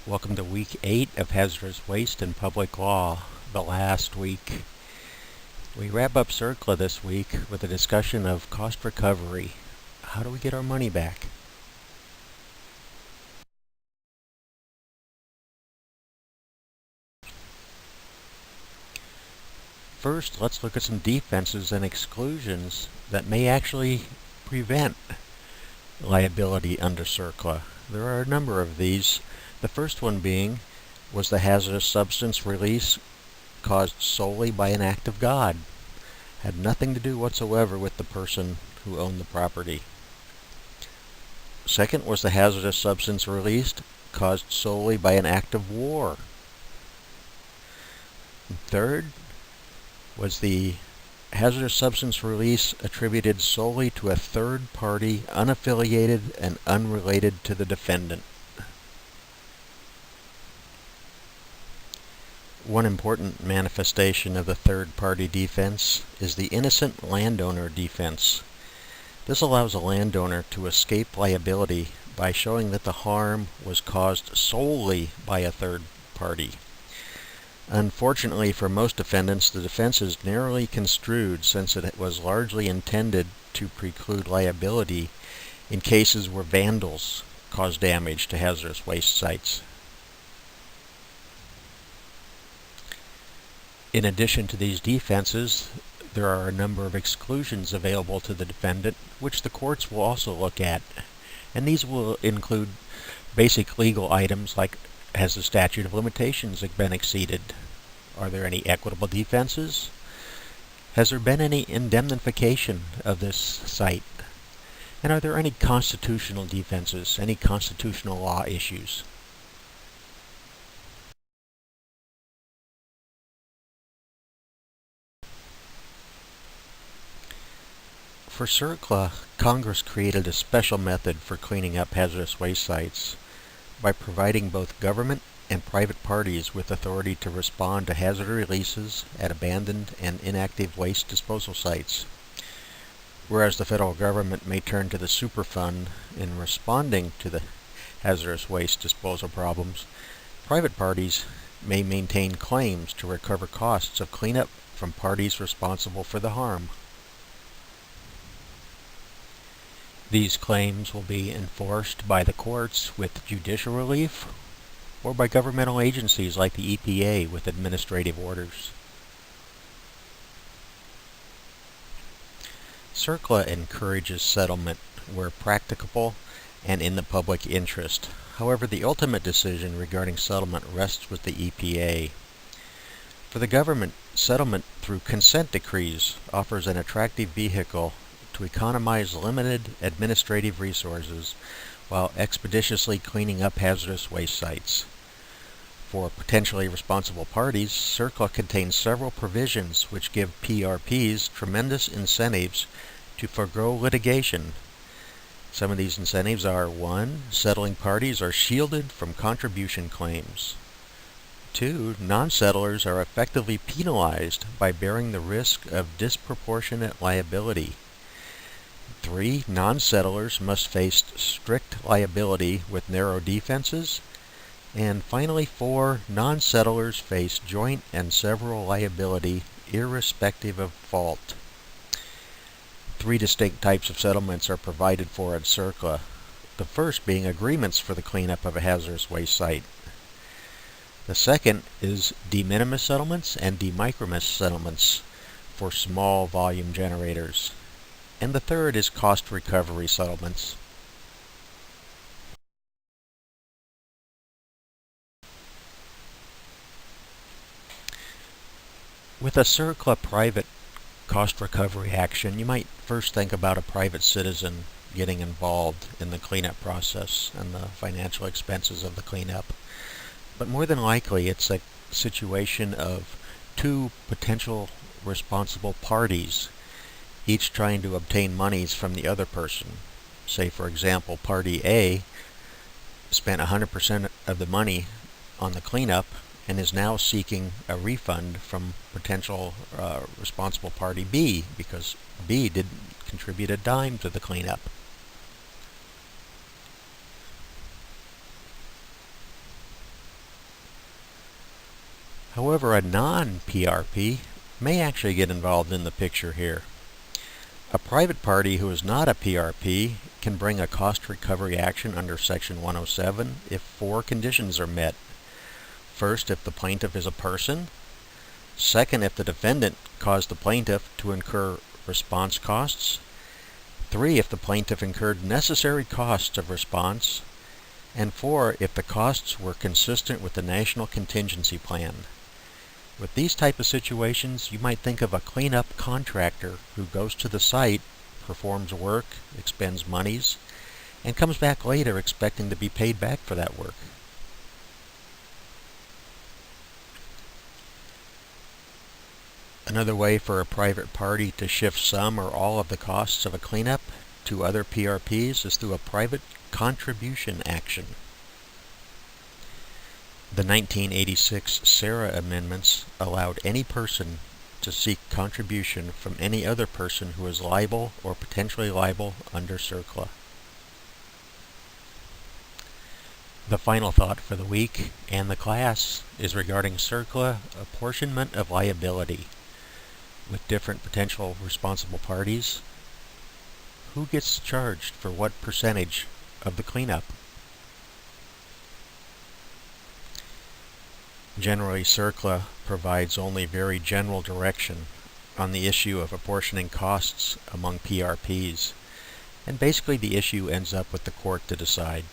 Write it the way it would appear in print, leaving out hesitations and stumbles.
Welcome to week 8 of hazardous waste and public law, the last week. We wrap up CERCLA this week with a discussion of cost recovery. How do we get our money back? First, let's look at some defenses and exclusions that may actually prevent liability under CERCLA. There are a number of these. The first one being, was the hazardous substance release caused solely by an act of God? Had nothing to do whatsoever with the person who owned the property. Second, was the hazardous substance released caused solely by an act of war? And third, was the hazardous substance release attributed solely to a third party, unaffiliated and unrelated to the defendant? One important manifestation of the third-party defense is the innocent landowner defense. This allows a landowner to escape liability by showing that the harm was caused solely by a third party. Unfortunately for most defendants, the defense is narrowly construed since it was largely intended to preclude liability in cases where vandals cause damage to hazardous waste sites. In addition to these defenses, there are a number of exclusions available to the defendant, which the courts will also look at. And these will include basic legal items like, has the statute of limitations been exceeded? Are there any equitable defenses? Has there been any indemnification of this site? And are there any constitutional defenses, any constitutional law issues? For CERCLA, Congress created a special method for cleaning up hazardous waste sites by providing both government and private parties with authority to respond to hazard releases at abandoned and inactive waste disposal sites. Whereas the federal government may turn to the Superfund in responding to the hazardous waste disposal problems, private parties may maintain claims to recover costs of cleanup from parties responsible for the harm. These claims will be enforced by the courts with judicial relief or by governmental agencies like the EPA with administrative orders. CERCLA encourages settlement where practicable and in the public interest. However, the ultimate decision regarding settlement rests with the EPA. For the government, settlement through consent decrees offers an attractive vehicle to economize limited administrative resources while expeditiously cleaning up hazardous waste sites. For potentially responsible parties, CERCLA contains several provisions which give PRPs tremendous incentives to forego litigation. Some of these incentives are: 1. Settling parties are shielded from contribution claims. 2. Non-settlers are effectively penalized by bearing the risk of disproportionate liability. 3. Non-settlers must face strict liability with narrow defenses. And finally, 4. Non-settlers face joint and several liability irrespective of fault. 3 distinct types of settlements are provided for at CERCLA. The first being agreements for the cleanup of a hazardous waste site. The second is de minimis settlements and de micromis settlements for small volume generators. And the third is cost recovery settlements. With a CERCLA private cost recovery action, you might first think about a private citizen getting involved in the cleanup process and the financial expenses of the cleanup. But more than likely, it's a situation of two potential responsible parties, each trying to obtain monies from the other person. Say, for example, Party A spent 100% of the money on the cleanup and is now seeking a refund from potential responsible party B because B didn't contribute a dime to the cleanup. However, a non-PRP may actually get involved in the picture here. A private party who is not a PRP can bring a cost recovery action under Section 107 if 4 conditions are met. First, if the plaintiff is a person. Second, if the defendant caused the plaintiff to incur response costs. 3, if the plaintiff incurred necessary costs of response. And 4, if the costs were consistent with the National Contingency Plan. With these type of situations, you might think of a cleanup contractor who goes to the site, performs work, expends monies, and comes back later expecting to be paid back for that work. Another way for a private party to shift some or all of the costs of a cleanup to other PRPs is through a private contribution action. The 1986 SARA amendments allowed any person to seek contribution from any other person who is liable or potentially liable under CERCLA. The final thought for the week and the class is regarding CERCLA apportionment of liability. With different potential responsible parties, who gets charged for what percentage of the cleanup? Generally, CERCLA provides only very general direction on the issue of apportioning costs among PRPs, and basically the issue ends up with the court to decide.